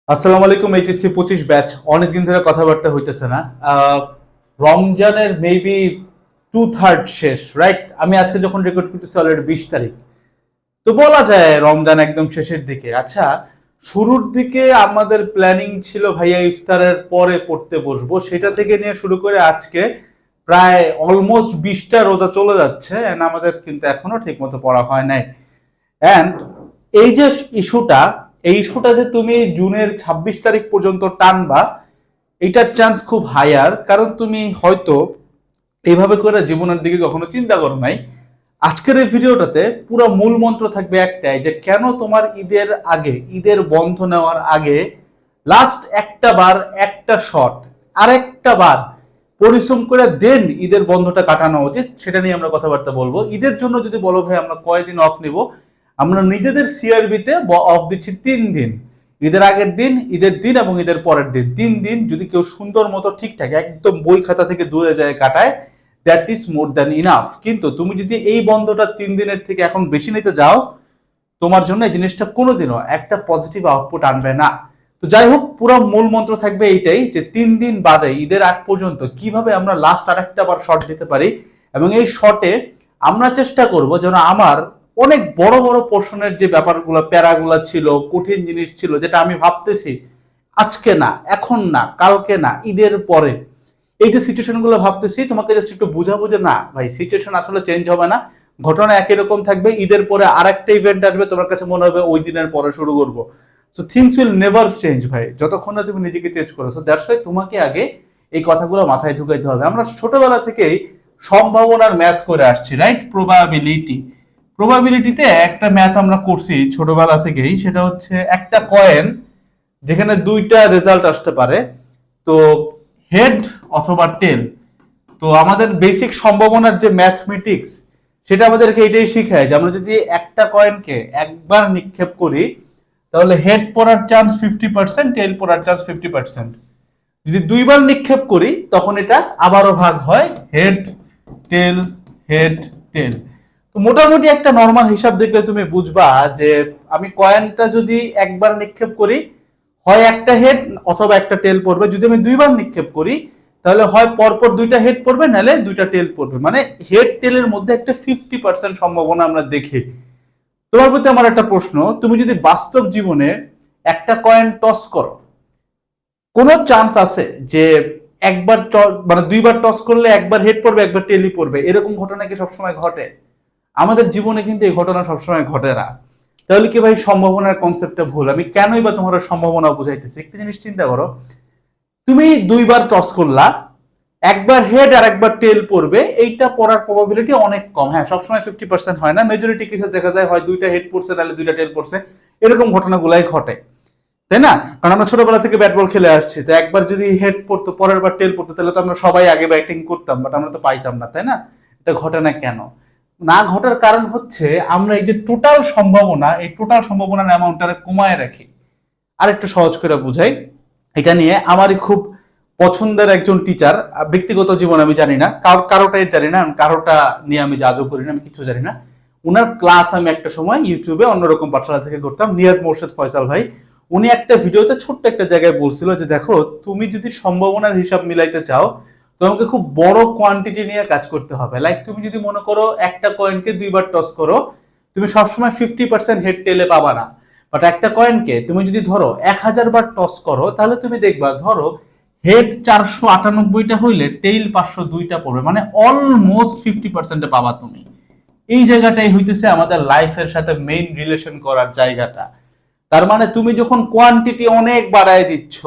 আসসালামু আলাইকুম। HSC 25 batch অনেকদিন ধরে কথাবার্তা হইতেছে না। রমজানের মেবি 2/3 শেষ, রাইট? আমি আজকে যখন রেকর্ড করতেছি অলরেডি 20 তারিখ, তো বলা যায় রমজান একদম শেষের দিকে। আচ্ছা, শুরুর দিকে আমাদের প্ল্যানিং ছিল ভাইয়া ইফতারের পরে পড়তে বসবো, সেটা থেকে নিয়ে শুরু করে আজকে প্রায় অলমোস্ট 20টা রোজা চলে যাচ্ছে, এন্ড আমাদের কিন্তু এখনো ঠিক মতো পড়া হয় নাই। অ্যান্ড এই যে ইস্যুটা, এই ইস্যুটা যে তুমি জুনের 26 তারিখ পর্যন্ত টানবা, এইটার চান্স খুব হায়ার, কারণ তুমি হয়তো এইভাবে করে জীবনের দিকে কখনো চিন্তা করো নাই। আজকের এই ভিডিওটাতে পুরো মূল মন্ত্র থাকবে একটাই, যে কেন তোমার ঈদের আগে, ঈদের বন্ধ নেওয়ার আগে লাস্ট একটা বার, একটা শট, আরেকটা বার পরিশ্রম করে দেন ঈদের বন্ধটা কাটানো উচিত, সেটা নিয়ে আমরা কথাবার্তা বলবো। ঈদের জন্য যদি বলো ভাই আমরা কয়দিন অফ নিব, আমরা নিজেদের সিআরবিতে অফ দিচ্ছি 3 দিন। ঈদের আগের দিন, ঈদের দিন এবং ঈদের পরের দিন, 3 দিন যদি কেউ সুন্দর মতো ঠিকঠাক একদম বই খাতা থেকে দূরে যায় কাটায়, that is more than enough. কিন্তু তুমি যদি এই বন্ধটা 3 দিনের থেকে এখন বেশি নিতে যাও, তোমার জন্য এই জিনিসটা কোনোদিনও একটা পজিটিভ আউটপুট আনবে না। তো যাই হোক, পুরো মূল মন্ত্র থাকবে এইটাই, যে 3 দিন বাদে ঈদের আগ পর্যন্ত কিভাবে আমরা লাস্ট আরেকটা বার শট দিতে পারি, এবং এই শটে আমরা চেষ্টা করব যেন আমার অনেক বড় বড় পোর্শনের যে ব্যাপারগুলো, প্যারাগুলো ছিল, কঠিন জিনিস ছিল, যেটা আমি ভাবতেছি আজকে না, এখন না, কালকে না, ঈদের পরে, এই যে সিচুয়েশন গুলো ভাবতেছি, তোমাকে জাস্ট একটু বুঝাবো যে না ভাই, সিচুয়েশন আসলে চেঞ্জ হবে না, ঘটনা একই রকম থাকবে। ঈদের পরে আরেকটা ইভেন্ট আসবে, তোমার কাছে মনে হবে ওই দিনের পরে শুরু করবো। So things will never change ভাই, যতক্ষণ না তুমি নিজেকে চেঞ্জ করো। সো দ্যাটস ওয়াই তোমাকে আগে এই কথাগুলো মাথায় ঢুকাইতে হবে। আমরা ছোটবেলা থেকেই সম্ভাবনার ম্যাথ করে আসছি, রাইট? প্রবাবিলিটিতে একটা ম্যাথ আমরা করছি ছোটবেলা থেকেই, সেটা হচ্ছে একটা কয়েন যেখানে দুইটা রেজাল্ট আসতে পারে, তো হেড অথবা টেল। তো আমাদের বেসিক সম্ভাবনার যে ম্যাথমেটিক্স, সেটা আমাদেরকে এটাই শিখায় যে আমরা যদি একটা কয়েনকে একবার নিক্ষেপ করি, তাহলে হেড পড়ার চান্স 50%, টেল পড়ার চান্স 50%। যদি দুইবার নিক্ষেপ করি, তখন এটা আবারও ভাগ হয় হেড টেল, হেড টেল। তো মোটামুটি একটা নর্মাল হিসাব দেখলে তুমি বুঝবা যে আমি কয়েনটা যদি একবার নিক্ষেপ করি, হয় একটা হেড অথবা একটা টেল পড়বে। যদি আমি দুইবার নিক্ষেপ করি, তাহলে হয় পরপর দুইটা হেড পড়বে, নাহলে দুইটা টেল পড়বে। মানে হেড টেলের মধ্যে একটা 50% সম্ভাবনা আমরা দেখি। তোমার প্রতি আমার একটা প্রশ্ন, তুমি যদি বাস্তব জীবনে একটা কয়েন টস করো, কোনো চান্স আছে যে একবার মানে দুইবার টস করলে একবার হেড পড়বে, একবার টেলই পড়বে? এরকম ঘটনা কি সবসময় ঘটে? আমাদের জীবনে কিন্তু এই ঘটনা সবসময় ঘটে না। তাহলে কি ভাই সম্ভাবনার কনসেপ্টটা ভুল? আমি কেনই বা তোমার সম্ভাবনা বুঝাইতেছি, একটা জিনিস চিন্তা করো। তুমি দুইবার টস করলা, একবার হেড আর একবার টেল পড়বে, এইটা পড়ার প্রবাবিলিটি অনেক কম। হ্যাঁ, সবসময় 50% হয় না, মেজরিটি কেসে দেখা যায় হয় দুইটা হেড পড়ছে, নাহলে দুইটা টেল পড়ছে, এরকম ঘটনাগুলাই ঘটে, তাই না? কারণ আমরা ছোটবেলা থেকে ব্যাট বল খেলে আসছি, তো একবার যদি হেড পড়তো, পরের বার টেল পড়তো, তাহলে তো আমরা সবাই আগে ব্যাটিং করতাম, বাট আমরা তো পাইতাম না, তাই না? এটা ঘটে না কেন? না ঘটার কারণ হচ্ছে আমরা এই যে টোটাল সম্ভাবনা, এই টোটাল সম্ভাবনার অ্যামাউন্টটা কমায় রাখি। আর একটু সহজ করে বুঝাই, এটা নিয়ে আমারই খুব পছন্দের একজন টিচার, ব্যক্তিগত জীবন আমি জানি না, কারোটাই জানি না, কারোটা নিয়ে আমি জাজও করি না, আমি কিছু জানি না। উনার ক্লাস আমি একটা সময় ইউটিউবে অন্যরকম পাঠশালা থেকে করতাম, নিয়াদ মোর্শেদ ফয়সাল ভাই। উনি একটা ভিডিওতে ছোট্ট একটা জায়গায় বলছিল যে দেখো, তুমি যদি সম্ভাবনার হিসাব মিলাইতে চাও, তোমাকে খুব বড় কোয়ান্টিটি নিয়ে কাজ করতে হবে। লাইক তুমি যদি মনে করো একটা কয়েনকে দুইবার টস করো, তুমি সবসময় 50% হেড টেলে পাবা না। বাট একটা কয়েনকে তুমি যদি ধরো 1000 বার টস করো, তাহলে তুমি দেখবা, ধরো হেড 498টা হইলে টেইল 502টা পড়বে, মানে অলমোস্ট 50%-এ পাবা তুমি। এই জায়গাটাই হইতেছে আমাদের লাইফের সাথে মেইন রিলেশন করার জায়গাটা। তার মানে তুমি যখন কোয়ান্টিটি অনেক বাড়ায় দিচ্ছ,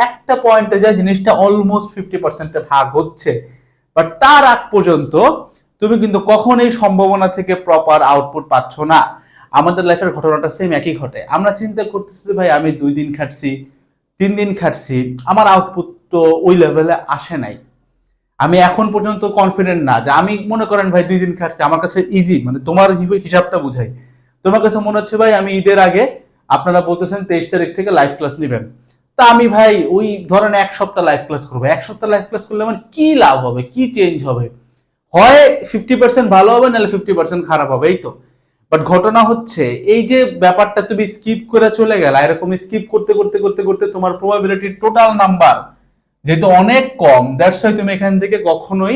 একটা পয়েন্টে যায় জিনিসটা অলমোস্ট 50%-এ ভাগ হচ্ছে, বাট তার আগ পর্যন্ত তুমি কিন্তু কখনোই সম্ভাবনা থেকে প্রপার আউটপুট পাচ্ছ না। আমাদের লাইফের ঘটনাটা সেম একই ঘটে। আমরা চিন্তা করতেছি যে ভাই আমি 2 দিন খাটছি, 3 দিন খাটছি, আমার আউটপুট তো ওই লেভেলে আসে নাই, আমি এখন পর্যন্ত কনফিডেন্ট না। যে আমি মনে করেন ভাই 2 দিন খাটছি, আমার কাছে ইজি, মানে তোমার হিসাবটা বুঝাই। তোমার কাছে মনে হচ্ছে ভাই আমি ঈদের আগে, আপনারা বলতেছেন 23 তারিখ থেকে লাইভ ক্লাস নেবেন, তা আমি ভাই ওই ধরেন 1 সপ্তাহ লাইভ ক্লাস করবো। 1 সপ্তাহ লাইভ ক্লাস করলে আমার কি লাভ হবে, কি চেঞ্জ হবে? হয় 50% ভালো হবে, নাহলে 50% খারাপ হবে, এই তো। বাট ঘটনা হচ্ছে এই যে ব্যাপারটা তুমি স্কিপ করে চলে গেল, এরকম স্কিপ করতে করতে করতে করতে তোমার প্রবাবিলিটি টোটাল নাম্বার যেহেতু অনেক কম, দ্যাটস ওয়াই তুমি এখান থেকে কখনোই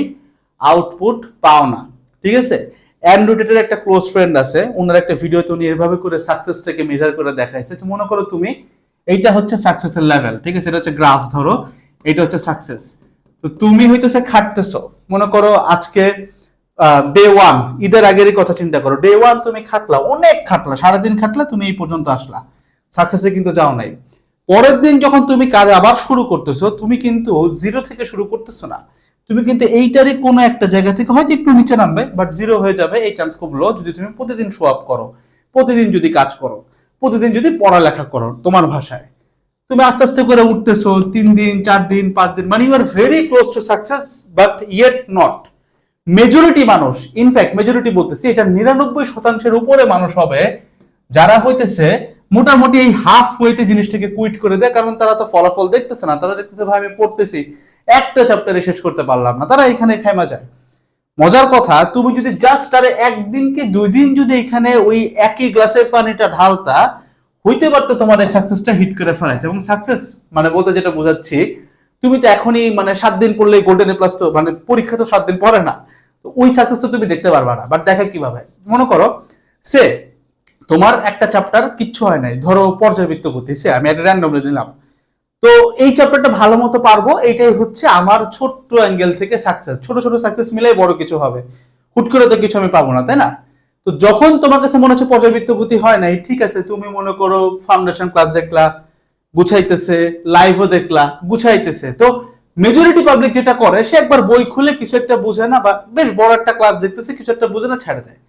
আউটপুট পাও না। ঠিক আছে, অ্যান্ড্রয়েডের একটা ক্লোজ ফ্রেন্ড আছে, ওনার একটা ভিডিওতে উনি এভাবে করে সাকসেসটাকে মেজার করে দেখাইছে। মনে করো তুমি এইটা হচ্ছে সাকসেসের লেভেল, ঠিক আছে, এটা হচ্ছে গ্রাফ, ধরো এটা হচ্ছে সাকসেস। তো তুমি হইতেছে খাটতেছো, মনে করো আজকে ডে ওয়ান, ঈদের আগেরই কথা চিন্তা করো, ডে ওয়ান তুমি খাটলা, অনেক খাটলা, সারাদিন খাটলা, তুমি এই পর্যন্ত আসলা, সাকসেসে কিন্তু যাও নাই। পরের দিন যখন তুমি কাজ আবার শুরু করতেছো, তুমি কিন্তু জিরো থেকে শুরু করতেছো না, তুমি কিন্তু এইটারই কোনো একটা জায়গা থেকে হয়তো একটু নিচে নামবে, বাট জিরো হয়ে যাবে এই চান্স খুব লো যদি তুমি প্রতিদিন শো আপ করো, প্রতিদিন যদি কাজ করো, প্রতিদিন যদি পড়ালেখা করো। তোমার ভাষায় তুমি আস্তে আস্তে করে উঠতেছো, 3 দিন 4 দিন 5 দিন, মানে you are very close to success, but yet not. Majority মানুষ, ইনফ্যাক্ট মেজরিটি বলতেছি, এটা 99% উপরে মানুষ হবে যারা হইতেছে মোটামুটি এই হাফ ওয়েতে জিনিসটাকে কুইট করে দেয়, কারণ তারা তো ফলাফল দেখতেছে না, তারা দেখতেছে ভাই আমি পড়তেছি, একটা চ্যাপ্টারে শেষ করতে পারলাম না, তারা এখানে থেমে যায়। মজার কথা, তুমি যদি জাস্ট আরে একদিন কি 2 দিন যদি এখানে ওই একই গ্লাসের পানিটা ঢালতা, হইতে পারতো তোমার এই সাকসেসটা হিট করে ফেলাইছে। এবং সাকসেস মানে বলতে যেটা বোঝাচ্ছি, তুমি তো এখনই মানে 7 দিন পড়লে গোল্ডেন এ প্লাস, তো মানে পরীক্ষা তো 7 দিন পরে না, তো ওই সাকসেস তো তুমি দেখতে পারবা না। বাট দেখা কিভাবে, মনে করো সে তোমার একটা চ্যাপ্টার কিচ্ছু হয় নাই, ধরো পর্যাবৃত্ত গতি, সে আমি একটা র্যান্ডমলি দিলাম, তো এই চ্যাপ্টারটা ভালো মতো পারবো, এটাই হচ্ছে আমার ছোট্ট অ্যাঙ্গেল থেকে সাকসেস। ছোট ছোট সাকসেস মিলে বড় কিছু হবে, হুট করে তো কিছু আমি পাবো না, তাই না? তো যখন তোমার কাছে মনে হচ্ছে পর্যাবৃত্ত গতি হয় নাই, ঠিক আছে, তুমি মনে করো ফাউন্ডেশন ক্লাস দেখলা, গুছাইতেছে, লাইভও দেখলা, গুছাইতেছে, তো মেজরিটি পাবলিক যেটা করে, সে একবার বই খুলে কিছু একটা বোঝে না, বা বেশ বড় একটা ক্লাস দেখতেছে, কিছু একটা বোঝে না, ছেড়ে দেয়।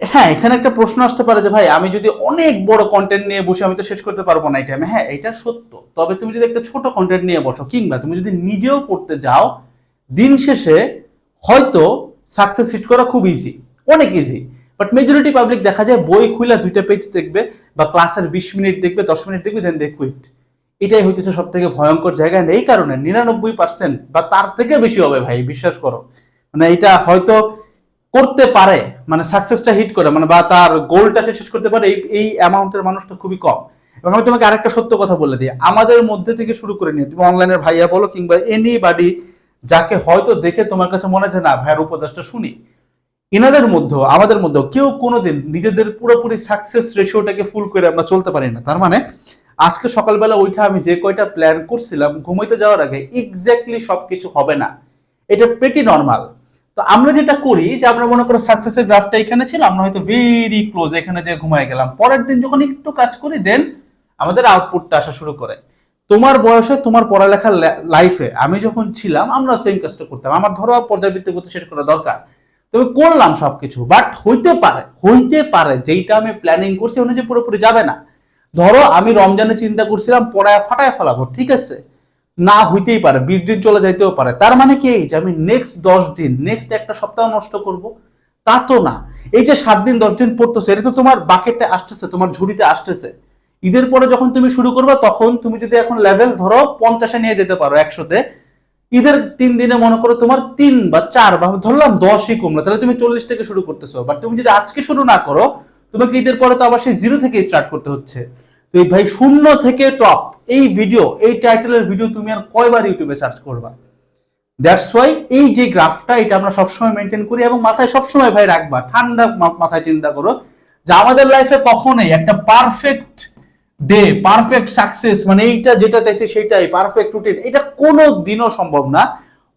হ্যাঁ, এখানে একটা প্রশ্ন আসতে পারে যে ভাই আমি যদি অনেক বড় কন্টেন্ট নিয়ে বসে আমি তো শেষ করতে পারবো না এই টাইমে। হ্যাঁ, এটা সত্য, তবে তুমি যদি একটা ছোট কন্টেন্ট নিয়ে বসো, কিংবা তুমি যদি নিজেও পড়তে যাও, দিন শেষে হয়তো সাকসেস হিট করা খুব ইজি, অনেক ইজি। বাট মেজরিটি পাবলিক দেখা যায় বই খুলে 2টা পেজ দেখবে, বা ক্লাসের 20 মিনিট দেখবে, 10 মিনিট দেখবে, দেন দে কুইট। এটাই হইতেছে সব থেকে ভয়ঙ্কর জায়গা। এই কারণে 99% বা তার থেকে বেশি হবে ভাই, বিশ্বাস করো, মানে এটা হয়তো করতে পারে, মানে সাকসেসটা হিট করে, মানে বা তার গোলটা সে শেষ করতে পারে, এই অ্যামাউন্টের মানুষটা খুবই কম। এবং আমি তোমাকে আরেকটা সত্য কথা বলে দিই, আমাদের মধ্যে থেকে শুরু করে নিয়ে তুমি অনলাইনের ভাইয়া বলো কিংবা এনিবডি, যাকে হয়তো দেখে তোমার কাছে মনে হয় না ভাইয়ের উপদেশটা শুনি, এনাদের মধ্যেও আমাদের মধ্যেও কেউ কোনোদিন নিজেদের পুরোপুরি সাকসেস রেশিওটাকে ফুল করে আমরা চলতে পারি না। তার মানে আজকে সকালবেলা ওইটা আমি যে কয়টা প্ল্যান করছিলাম ঘুমাইতে যাওয়ার আগে, এক্স্যাক্টলি সবকিছু হবে না, এটা প্রেটি নর্মাল। তো আমরা যেটা করি যে আমরা মনে করো সাকসেসের গ্রাফটা এখানে ছিল, আমরা হয়তো ভেরি ক্লোজ, এখানে যে ঘুমায় গেলাম, পরের দিন যখন একটু কাজ করি দেন আমাদের আউটপুটটা আসা শুরু করে। তোমার বয়সে তোমার পড়ালেখার লাইফে আমি যখন ছিলাম, আমরা সেম কাজটা করতাম, আমার ধরো পর্যাবৃত্ত গতি শেষ করা দরকার, তবে করলাম সবকিছু, বাট হইতে পারে যেইটা আমি প্ল্যানিং করছি অনুযায়ী পুরোপুরি যাবে না। ধরো আমি রমজানে চিন্তা করছিলাম পড়ায় ফাটায় ফেলাবো, ঠিক আছে, না হইতেই পারে, 20 দিন চলে যাইতেও পারে। তার মানে কি এই যে আমি নেক্সট 10 দিন, নেক্সট একটা সপ্তাহ নষ্ট করব? তা তো না। এই যে 7 দিন 10 দিন পড়তেছে, এটা তো তোমার বাকেটে আসতেছে, তোমার ঝুড়িতে আসতেছে। ঈদের পরে যখন তুমি শুরু করবে, তখন তুমি যদি এখন লেভেল ধরো 50-এ নিয়ে যেতে পারো, 100-তে, ঈদের 3 দিনে মনে করো তোমার 3 বা 4 বা ধরলাম 10ই কমলো, তাহলে তুমি 40 থেকে শুরু করতেছো। বাট তুমি যদি আজকে শুরু না করো, তোমাকে ঈদের পরে তো আবার সেই জিরো থেকে স্টার্ট করতে হচ্ছে। তো এই ভাই শূন্য থেকে টপ, এই ভিডিও, এই টাইটেলের ভিডিও তুমি আর কয়বার ইউটিউবে সার্চ করবা? দ্যাটস ওয়াই এই যে গ্রাফটা, এটা আমরা সবসময় মেনটেন করি, এবং মাথায় সবসময় ভাই রাখবা, ঠান্ডা মাথায় চিন্তা করো যে আমাদের লাইফে কখনোই একটা পারফেক্ট ডে, পারফেক্ট সাকসেস, মানে এইটা যেটা চাইছে সেটাই পারফেক্ট রুটিন, এটা কোনো দিনও সম্ভব না।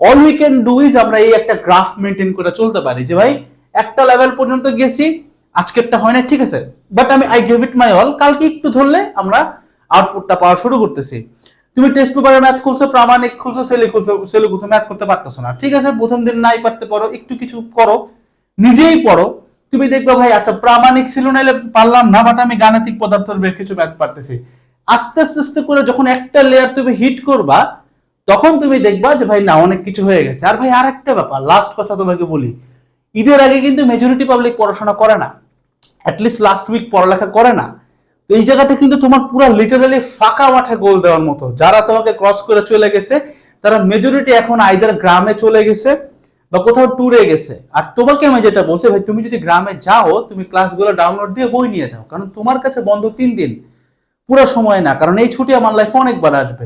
All we can do is আমরা এই একটা গ্রাফ মেনটেন করে চলতে পারি যে ভাই একটা লেভেল পর্যন্ত গেছি, আজকেরটা হয় না, ঠিক আছে, বাট আমি I give it my all, কালকে একটু ধরলে আমরা আউটপুটটা পাওয়া শুরু করতেছি। তুমি টেস্ট পেপারে ম্যাথ খুলছো, প্রামাণিক খুলছো, সেলে খুলছো, ম্যাথ করতে পারতেছো না, ঠিক আছে, প্রথম দিন নাই পারতে পারো, একটু কিছু করো, নিজেই পড়ো, তুমি দেখবা ভাই আচ্ছা প্রামাণিক ছিল নাইলে পারলাম না, বাট আমি গাণিতিক পদার্থের বেশ কিছু ম্যাথ পারতেছি। আস্তে আস্তে আস্তে করে যখন একটা লেয়ার তুমি হিট করবা, তখন তুমি দেখবা যে ভাই না অনেক কিছু হয়ে গেছে। আর ভাই আর একটা ব্যাপার, লাস্ট কথা তোমাকে বলি, ঈদের আগে কিন্তু মেজরিটি পাবলিক পড়াশোনা করে না, অ্যাটলিস্ট লাস্ট উইক পড়ালেখা করে না। তো এই জায়গাটা কিন্তু তোমার পুরো লিটারালি ফাঁকা মাঠে গোল দেওয়ার মতো। যারা তোমাকে ক্রস করে চলে গেছে, তারা মেজরিটি এখন আইদার গ্রামে চলে গেছে, বা কোথাও ট্যুরে গেছে, আর তোমাকে আমি যেটা বলছি ভাই, তুমি যদি গ্রামে যাও তুমি ক্লাসগুলো ডাউনলোড দিয়ে বই নিয়ে যাও, কারণ তোমার কাছে বন্ধ 3 দিন, পুরো সময় না, কারণ এই ছুটি আমার লাইফে অনেকবার আসবে।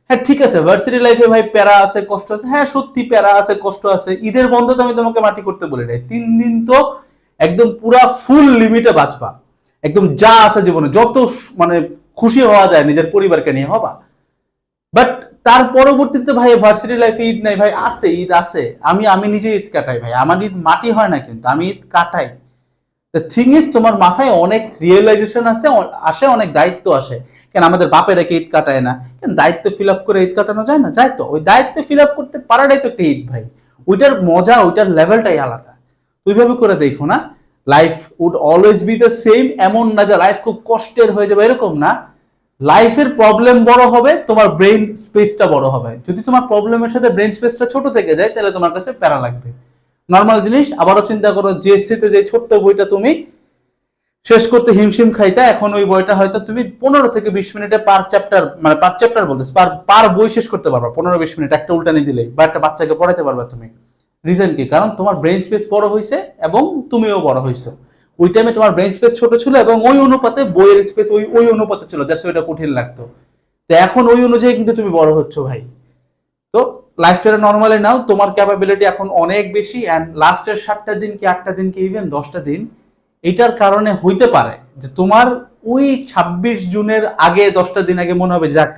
হ্যাঁ ঠিক আছে, ভার্সিটি লাইফে ভাই প্যারা আছে, কষ্ট আছে, হ্যাঁ সত্যি প্যারা আছে, কষ্ট আছে। ঈদের বন্ধ তো আমি তোমাকে মাটি করতে বলি নাই, 3 দিন তো একদম পুরা ফুল লিমিটে বাঁচবা, একদম যা আছে জীবনে যত মানে খুশি হওয়া যায় নিজের পরিবারকে নিয়ে হবা। বাট তার পরবর্তীতে ভাই ভার্সিটি লাইফে ঈদ নাই ভাই, আছে ঈদ আছে, আমি আমি নিজে ঈদ কাটাই ভাই, আমার ঈদ মাটি হয় না কিন্তু আমি ঈদ কাটাই। দ্য থিং ইজ তোমার মাথায় অনেক রিয়েলাইজেশন আছে, আসে অনেক দায়িত্ব আসে। কেন আমাদের বাপেরা কি ঈদ কাটায় না? কেন দায়িত্ব ফিল আপ করে ঈদ কাটানো যায় না? যায় তো। ওই দায়িত্ব ফিল আপ করতে পারাটাই তো একটা ঈদ ভাই, ওইটার মজা ওইটার লেভেলটাই আলাদা। ওইভাবে করে দেখো না, life would always be the same, এমন না যে লাইফ খুব কষ্টের হয়ে যাবে, এরকম না। লাইফের প্রবলেম বড় হবে, তোমার ব্রেইন স্পেসটা বড় হবে। যদি তোমার প্রবলেমের সাথে ব্রেইন স্পেসটা ছোট থেকে যায় তাহলে তোমার কাছে প্যারা লাগবে, নর্মাল জিনিস। আবারও চিন্তা করো, জিএসসিতে যে ছোট্ট বইটা তুমি শেষ করতে হিমশিম খাইতা, এখন ওই বইটা হয়তো তুমি 15 থেকে 20 মিনিটে পার চ্যাপ্টার, মানে পার চ্যাপ্টার বলতেছি, পার পার বই শেষ করতে পারবা 15-20 মিনিট একটা উল্টানি দিলেই, বা একটা বাচ্চাকে পড়াইতে পারবা তুমি। রিজন কি? কারণ তোমার ব্রেইন স্পেস বড় হয়েছে এবং তুমিও বড় হয়েছো। ওই টাইমে তোমার ব্রেইন স্পেস ছোট ছিল এবং ওই অনুপাতে বইয়ের স্পেস ওই ওই অনুপাতে ছিল, দ্যাটস ওইটা কঠিন লাগতো। তো এখন ওই অনুযায়ী কিন্তু তুমি বড় হচ্ছ ভাই। তো লাইফটা নর্মালি নাও, তোমার ক্যাপাবিলিটি এখন অনেক বেশি। অ্যান্ড লাস্টের 7টা দিন কি 8টা দিন কি ইভেন 10টা দিন, এটার কারণে হইতে পারে যে তোমার ওই 26 জুনের আগে 10টা দিন আগে মনে হবে যাক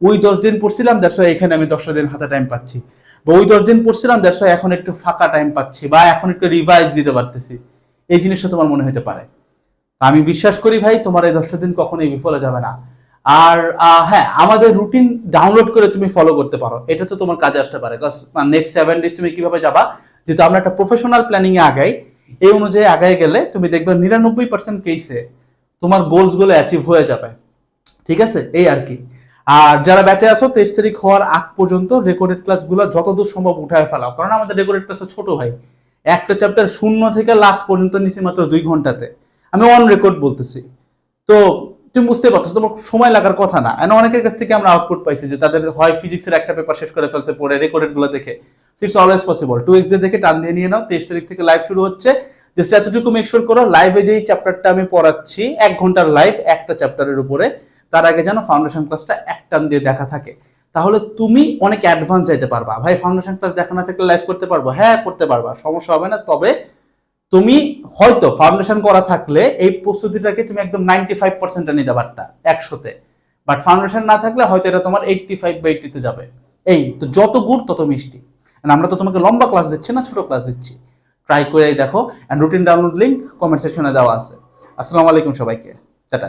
ওই 10 দিন পড়ছিলাম, দ্যাটস ওয়াই এখানে আমি 10টা দিন হাতে টাইম পাচ্ছি, বা ওই 10 দিন পড়ছিলাম দ্যাটস ওয়াই এখন একটু ফাঁকা টাইম পাচ্ছি, বা এখন একটু রিভাইজ দিতে পারতেছি। এই জিনিসটা তোমার মনে হতে পারে। আমি বিশ্বাস করি ভাই তোমার এই 10টা দিন কখনোই বিফলে যাবে না। আর হ্যাঁ, আমাদের রুটিন ডাউনলোড করে তুমি ফলো করতে পারো, এটা তো তোমার কাজে আসতে পারে। নেক্সট 7 ডেজ তুমি কিভাবে যাবা, যেহেতু আমরা একটা প্রফেশনাল প্ল্যানিং এ আগাই, এই অনুযায়ী আগায় গেলে তুমি দেখবে 99% কেসে তোমার গোলস গুলো অ্যাচিভ হয়ে যাবে। ঠিক আছে, এই আর কি। আর যারা ব্যাচে আছো 23 তারিখ হওয়ার আগ পর্যন্ত রেকর্ডেড ক্লাসগুলো যতদূর সম্ভব উঠায় ফেলাও, কারণ আমাদের রেকর্ডেড ক্লাস ছোট ভাই, একটা চ্যাপ্টার শূন্য থেকে লাস্ট পর্যন্ত নিচে মাত্র 2 ঘন্টাতে, আমি অন রেকর্ড বলতেছি। তো তুমি বুঝতে পারছো তোমার সময় লাগার কথা না। এন্ড অনেকের কাছ থেকে আমরা আউটপুট পাইছি যে তাদের হয় ফিজিক্সের একটা পেপার শেষ করে ফেলছে পড়ে রেকর্ডেড গুলো দেখে। It's always possible. 2x দেখে টান দিয়ে নিয়ে নাও, 23 তারিখ থেকে লাইভ শুরু হচ্ছে। জাস্ট এতটুকু মেক শিওর করো লাইভে যেই চ্যাপ্টারটা আমি পড়াচ্ছি 1 ঘন্টার লাইভ একটা চ্যাপ্টারের উপরে, তার আগে যেন ফাউন্ডেশন ক্লাসটা এক টান দিয়ে দেখা থাকে, তাহলে তুমি অনেক অ্যাডভান্স যাইতে পারবা। ভাই ফাউন্ডেশন ক্লাস দেখা না থাকলে লাইভ করতে পারবো? হ্যাঁ করতে পারবা, সমস্যা হবে না। তবে তুমি হয়তো ফাউন্ডেশন করা থাকলে এই প্রস্তুতিটাকে তুমি একদম 95% নিতে পারতা 100-তে, বাট ফাউন্ডেশন না থাকলে হয়তো এটা তোমার 85/80-তে যাবে। এই তো, যত গুড় তত মিষ্টি। আমরা তো তোমাকে লম্বা ক্লাস দিচ্ছি না, ছোট ক্লাস দিচ্ছি। ট্রাই করে দেখো। And routine download link comment সেকশনে দেওয়া আছে। আসসালামু আলাইকুম সবাইকে, টাটা।